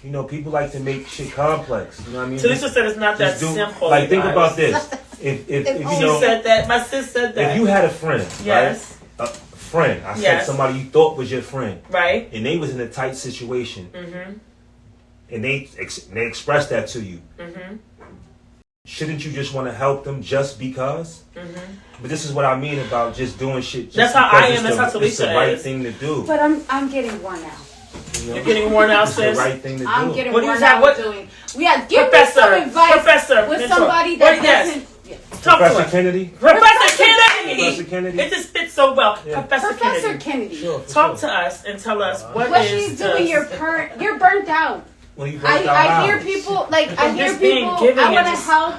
People like to make shit complex. You know what I mean? Tilesha said it's not that simple. Like, you think guys. about this. If She said that. My sis said that. if you had a friend, Yes. right? A friend. I said Yes. somebody you thought was your friend, Right. and they was in a tight situation, and they expressed that to you. Shouldn't you just want to help them just because? But this is what I mean about just doing shit. That's how I am. It's That's how it's the Tilesha right is. thing to do. But I'm getting worn out. You're getting worn out, It's the sis. right thing to do. I'm getting What do you worn have- out what- with doing. Give me some advice Professor, with mentor. somebody that What- yes. doesn't. Talk to Professor us. Kennedy. Professor Kennedy. Professor Kennedy. It just fits so well. Yeah. Professor Kennedy. Kennedy. Sure, for Talk sure. to us and tell us What what she's is doing, you're burnt out. When you break down I hear hours. people I From hear just being people. giving I and want to just- help,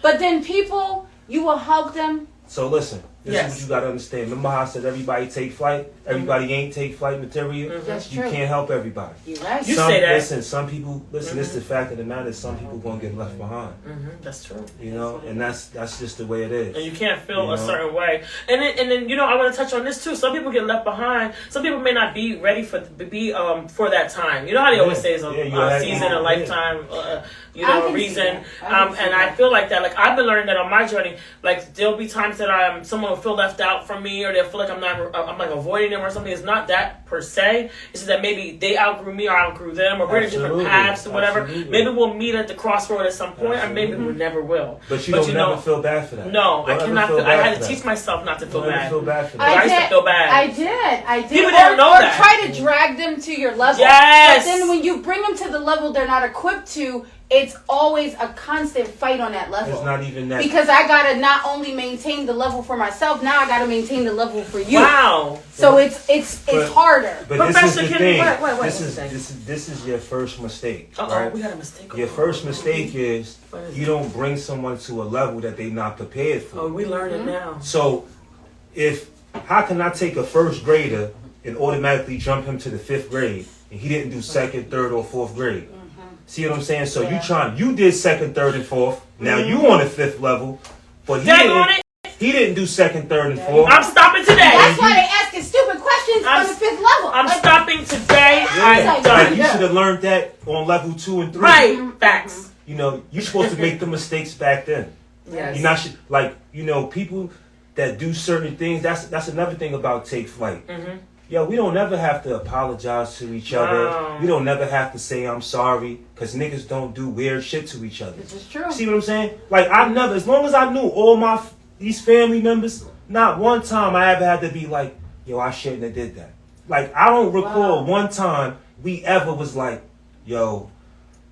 but then people, you will help them. So listen, this Yes. is what you gotta understand. Remember how I said everybody take flight? Everybody ain't take flight material. That's You true. can't help everybody. You're right. You say that. Listen, some people. Listen, it's the fact of the matter. Some people gonna get left behind. That's true. And that's just the way it is. And you can't feel You a know? certain way. And then I want to touch on this too. Some people get left behind. Some people may not be ready for that time. You know how they always say it's a season, a lifetime, I can a see reason. that. I can see And I that. feel like that. Like, I've been learning that on my journey. Like, there'll be times that someone will feel left out from me, or they'll feel like I'm like avoiding them or something. It's not that per se. It's just that maybe they outgrew me or I outgrew them, or we're in different Absolutely. paths or whatever. Absolutely. Maybe we'll meet at the crossroad at some point, or maybe we never will. But you don't never feel bad for that. No, I Don't ever cannot feel feel. I bad had for to that. teach myself not to feel Don't ever bad. feel bad for I that. used to feel bad. I did. People didn't know or that. try to drag them to your level. Yes. But then when you bring them to the level they're not equipped to, it's always a constant fight on that level. It's not even that. Because I gotta not only maintain the level for myself, now I gotta maintain the level for you. Wow. So it's harder. But this is Professor the Kennedy, thing. wait, This is your first mistake. Uh-oh, we got a mistake. Your first mistake is What is you it? don't bring someone to a level that they're not prepared for. Oh, we learn it now. So, how can I take a first grader and automatically jump him to the 5th grade, and he didn't do 2nd, 3rd, or 4th grade? See what I'm saying? So you did 2nd, 3rd, and 4th. Now you on the 5th level, but he Dang on it. He didn't do second, third, and fourth. I'm stopping today. That's why they asking stupid questions on the 5th level. I'm stopping today. Yeah. I'm done. Like, you should have learned that on level 2 and 3. Right. Facts. You know, you're supposed to make the mistakes back then. Yes. You're not like, you know, people that do certain things. That's another thing about Take Flight. Mm-hmm. Yo, we don't ever have to apologize to each other. We don't never have to say I'm sorry, because niggas don't do weird shit to each other. This is true. See what I'm saying? Like, I never, as long as I knew all these family members, not one time I ever had to be like, yo, I shouldn't have did that. Like, I don't recall one time we ever was like, yo,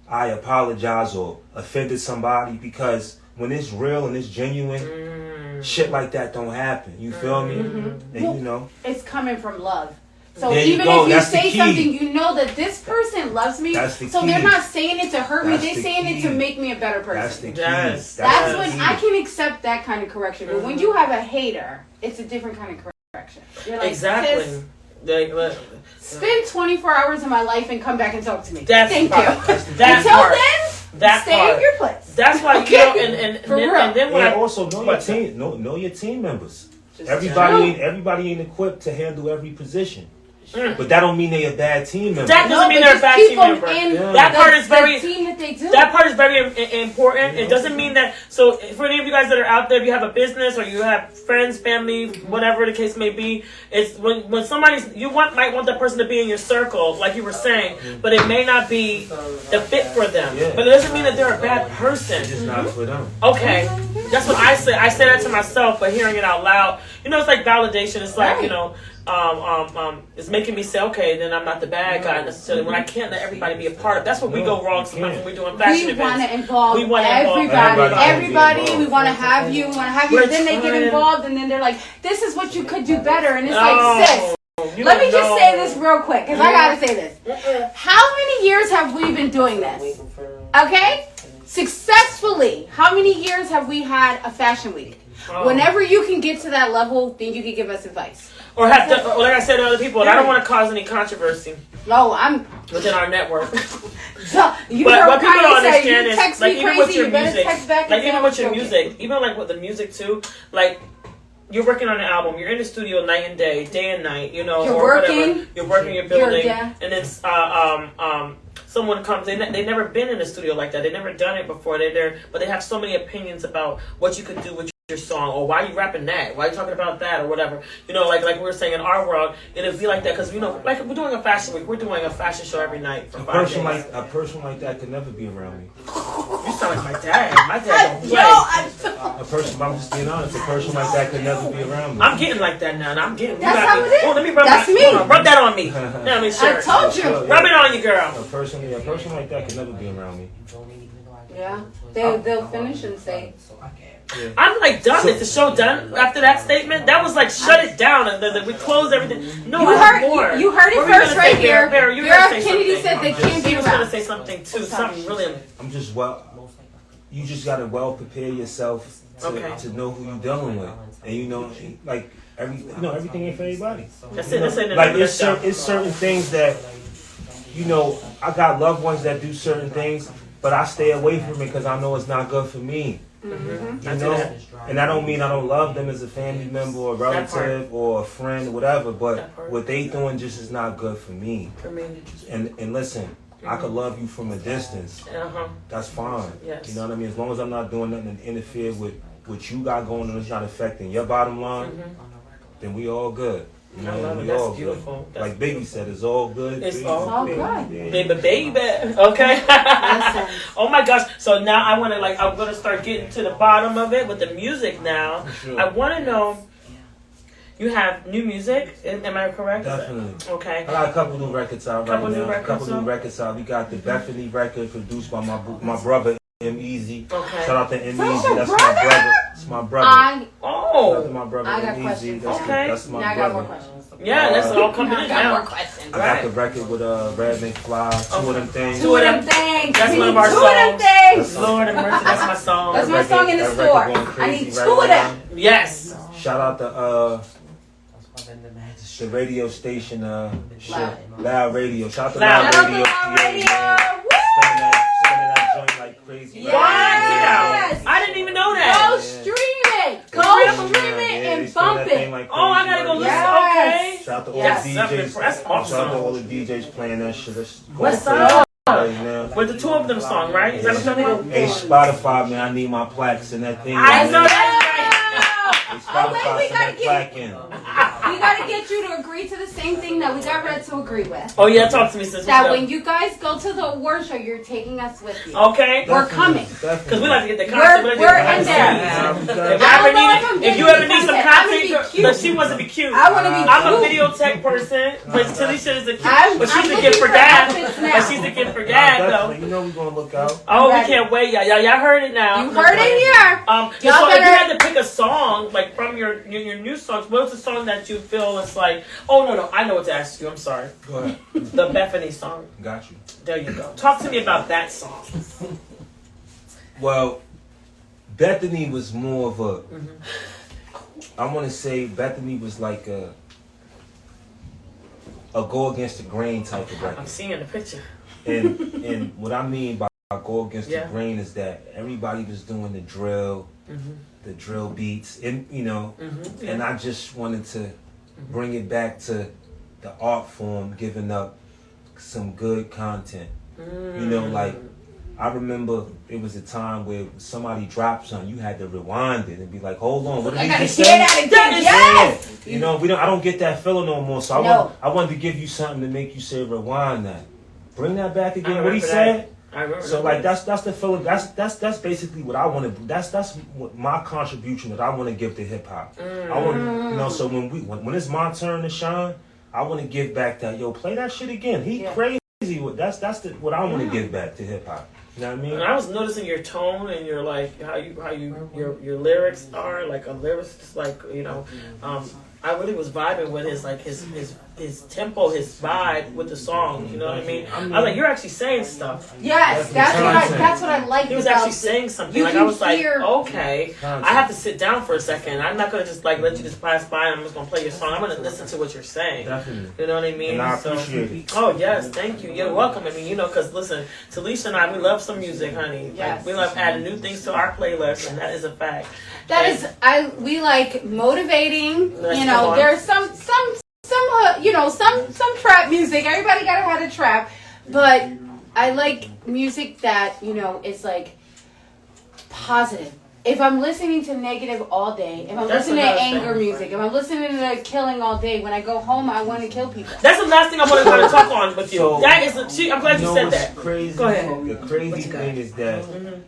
I apologize or offended somebody, because when it's real and it's genuine, shit like that don't happen. You feel me? And you know, it's coming from love. So there you even go. if you That's the say key. something, you know that this person loves me. That's the So key. they're not saying it to hurt me. That's They're the saying it to key. make me a better person. That's the key. Yes. That's the when key. I can accept that kind of correction. But when you have a hater, it's a different kind of correction. You're like, Exactly. "Sis, Like, spend 24 hours of my life and come back and talk to me. That's Thank part. you. That Until part. then, That stay part. in your place. That's why Okay? you know, and For real. then when And I also know your What's team. Know your team members. Just Everybody true. ain't equipped to handle every position. But that don't mean they a bad team member. That doesn't mean but they're a just bad keep team them member. in That the- part is very. the team that they do. That part is very important. It doesn't mean that. So, for any of you guys that are out there, if you have a business or you have friends, family, whatever the case may be, it's when somebody's might want that person to be in your circle, like you were saying, but it may not be the fit for them. Yeah. But it doesn't mean that they're a bad person. It's just not for them. Okay, that's what I say. I say that to myself, but hearing it out loud, you know, it's like validation. It's like, you know, it's making me say, okay, then I'm not the bad guy necessarily. When I can't let everybody be a part of. That's what we go wrong sometimes when we're doing fashion We events. want to involve We wanna involve everybody. everybody. We want to have you. We want to have you. We're Then they get trying. involved, and then they're like, "This is what you could do better." And it's Oh, like, sis, you let me just know. say this real quick, because I gotta say this. How many years have we been doing this? Okay, successfully. How many years have we had a fashion week? Oh. Whenever you can get to that level, then you can give us advice. Or have to, or like I said to other people, and I don't want to cause any controversy No, I'm. within our network. You But heard what people don't Kanye say, understand you is, text like, me even with crazy, your you better music, text back and like say even I'm with your joking. music, even like with the music too, like you're working on an album, you're in the studio night and day and night, you know, You're or working. whatever. You're working, you're building, yeah. and it's someone comes, they never been in a studio like that, they never done it before, they're there, but they have so many opinions about what you could do with your song, or why you rapping that, why you talking about that, or whatever, you know, like we were saying in our world, it'll be like that, because, you know, like we're doing a fashion week, we're doing a fashion show every night for 5 days. A person like that could never be around me. You sound like my dad don't play. A person, I'm just being honest. A person like that could never be around me. I'm getting like that now, and I'm getting. That's you got how me. it is. Oh, let me rub That's my, me. hold on, rub that on me. Let me sure. I told you. Rub it on you, girl. A person like that could never be around me. Yeah, they'll finish and say. Yeah. I'm like done. Is the show done after that statement? That was like shut it down and then we closed everything. No, You I have more. heard, you heard it What were you first gonna say, right here. Vera, you were Vera gonna say Kennedy something. said they can't She be was gonna around. say something too. Something really. I'm just you just gotta well prepare yourself to know who you're dealing with, and you know, like everything ain't for everybody. That's it. That's it. Like it's certain things that, you know, I got loved ones that do certain things, but I stay away from it because I know it's not good for me. Mm-hmm. You know, and I don't mean I don't love them as a family member or a relative or a friend or whatever, but what they doing just is not good for me. For me. And listen, I could love you from a distance. That's fine. Yes. You know what I mean? As long as I'm not doing nothing to interfere with what you got going on, it's not affecting your bottom line, then we all good. You know, I love it. we That's all beautiful. good. That's Like Baby said, it's all good. It's all good. Baby. Okay. Oh my gosh. So now I'm gonna start getting to the bottom of it with the music now. Sure. I want to know. You have new music, am I correct? Definitely. Okay. I got a couple new records out Couple right new now. records Couple new out? records out. We got the Bethany record produced by my brother M Easy. Okay. Shout out to M That's Easy. your That's brother? my brother. It's my brother. Shout out to Oh. my brother I got M Easy. questions. Okay. That's my Now I got brother. more questions. Yeah, that's all coming I in got now. more questions. I got the record with Red McFly, Two of Them Things. Two of them things. That's We one of need our two of them songs. things. Lord have mercy, that's my song. That's my That song in the record store. going I crazy need right two of now. them. Yes. Shout out to the radio station, Loud Radio. Shout out to Loud. Loud Shout out to Radio. Loud Radio. Spinning that joint like crazy. Yes. Wow. I didn't even know that. Go stream it. For Go real, for stream out to all Yes, the DJs. that's Shout out to awesome. all the DJs playing that shit. What's up? Right now. With the two of them song, right? Is that what you're talking about? Hey, Spotify, man, I need my plaques and that thing. I know man. that's Hey, Spotify, we send that plaque in. We gotta get you to agree to the same thing that we got Red to agree with. Oh yeah, talk to me, sis. That when you guys go to the award show, you're taking us with you. Okay. We're coming. Because we like to get the content. We're in there. If you ever need some content, but she wants to be cute. I want to be cute. I'm a video tech person, but Tilesha is a cute. But she's a gift for dad. But she's a gift for dad, though. You know we're gonna look out. Oh, we can't wait, y'all heard it now. You heard it here. So if you had to pick a song, like from your new songs, what's the song that you feel is like? Oh no, I know what to ask you. I'm sorry. Go ahead. The Bethany song. Got you. There you go. Talk to me about that song. Well, Bethany was more of a. I want to say Bethany was like a go against the grain type of record. I'm seeing the picture. And what I mean by go against the grain is that everybody was doing the drill beats, and and I just wanted to bring it back to the art form, giving up some good content. Like I remember it was a time where somebody dropped something, you had to rewind it and be like, hold on, what did he just say? Yes. I don't get that feeling no more. So I wanted to give you something to make you say rewind that. Bring that back again. What he said. So like that's the feeling. That's basically what I want to do. That's what my contribution that I want to give to hip hop. I want so when it's my turn to shine, I want to give back that play that shit again. He crazy. That's what I want to give back to hip hop. You know what I mean? And I was noticing your tone and your like how your lyrics are like a lyricist, like I really was vibing with his tempo, his vibe with the song. You know what I mean? I was like, you're actually saying stuff. Yes, that's what I like. He was actually saying something. Like I was like, okay, I have to sit down for a second. I'm not gonna just like let you just pass by and I'm just gonna play your song. I'm gonna listen to what you're saying. Definitely. You know what I mean? And I appreciate it. Oh yes, thank you. You're welcome. I mean, because listen, Tilesha and I, we love some music, honey. Yes. Like, we love adding new things to our playlist, and that is a fact. We like motivating. There's some trap music. Everybody gotta have a trap, but I like music that is like positive. If I'm listening to negative all day, if I'm listening to anger music, if I'm listening to killing all day, when I go home, I want to kill people. That's the last thing I want to talk on with you. So, I'm glad you said that. Crazy, go ahead. The crazy thing is that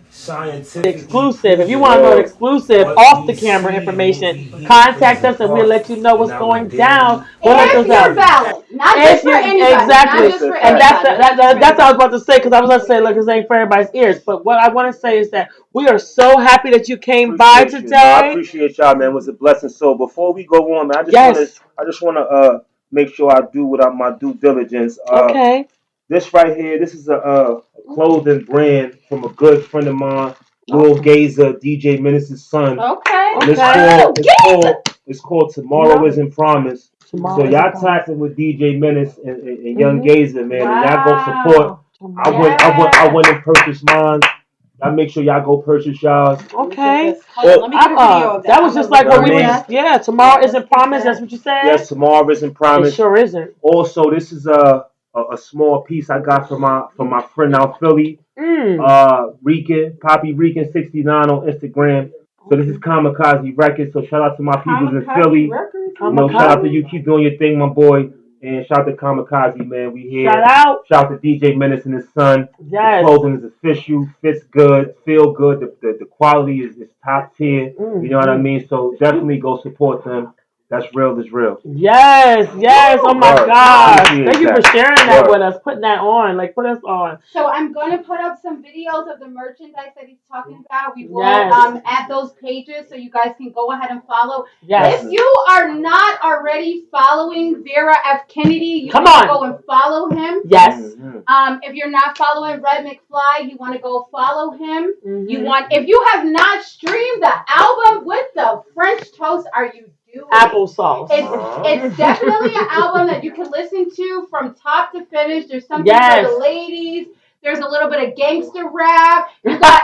scientific exclusive. If you want to know exclusive off the camera information, contact us and we'll let you know what's going down. We'll let those out. Valid. Not just for anybody. Exactly. Not just for And anybody. that's what I was about to say, because I was going to say, look, this ain't for everybody's ears. But what I want to say is that we are so happy that you came by today. I appreciate y'all, man. It was a blessing. So before we go on, man, I just want to make sure I do my due diligence. Okay. This right here, this is a clothing brand from a good friend of mine, Lil Gazer, DJ Minister's son. Okay. It's called Tomorrow Isn't Promised. So y'all tapping with DJ Menace and Young Gazer, man. And y'all go support. I went and purchased mine. Y'all make sure y'all go purchase y'all. Okay. Let me get a video of that. That was just like what we were. Tomorrow isn't promised. That's what you said. Yes, tomorrow isn't promised. It sure isn't. Also, this is a small piece I got from my friend out Philly, Poppy Rican 69 on Instagram. So this is Kamikaze Records. So shout out to my people in Philly. Shout out to you. Keep doing your thing, my boy. And shout out to Kamikaze, man. We here. Shout out to DJ Menace and his son. Yes. The clothing is official, fits good, feel good. The quality is top tier. You know what I mean? So definitely go support them. That's real is real. Yes. Oh my God. Thank you for sharing that with us, putting that on. Like, put us on. So I'm going to put up some videos of the merchandise that he's talking about. We will add those pages so you guys can go ahead and follow. Yes. If you are not already following Vera F. Kennedy, you want to go and follow him. Yes. If you're not following Red McFly, you want to go follow him. If you have not streamed the album with the French toast, are you applesauce? It's definitely an album that you can listen to from top to finish. There's something for the ladies. There's a little bit of gangster rap. You got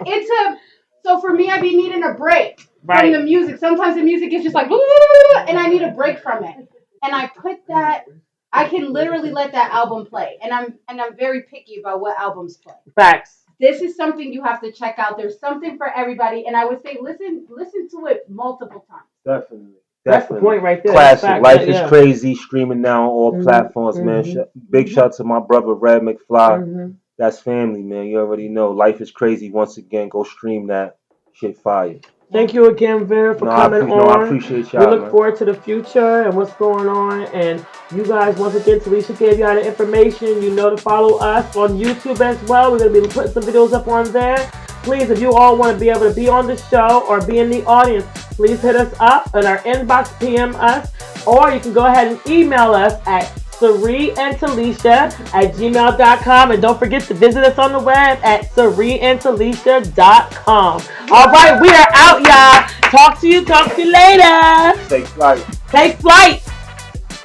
it's a so for me, I be needing a break from the music. Sometimes the music is just like and I need a break from it. and I put that. I can literally let that album play, and I'm very picky about what albums play. Facts. This is something you have to check out. There's something for everybody, and I would say listen to it multiple times. Definitely. That's the point right there. Classic. Life is Crazy, streaming now on all platforms, man. Big shout out to my brother Red McFly. That's family, man. You already know. Life is Crazy. Once again, go stream that. Shit fire. Thank you again, Vera, for coming on. I appreciate y'all. We look forward to the future and what's going on. And you guys, once again, Tilesha gave y'all the information. You know to follow us on YouTube as well. We're going to be putting some videos up on there. Please, if you all want to be able to be on the show or be in the audience, please hit us up in our inbox, PM us, or you can go ahead and email us at CyrieandTilesha@gmail.com. And don't forget to visit us on the web at CyrieandTilesha.com. All right, we are out, y'all. Talk to you later. Take flight. Take flight.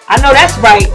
I know that's right.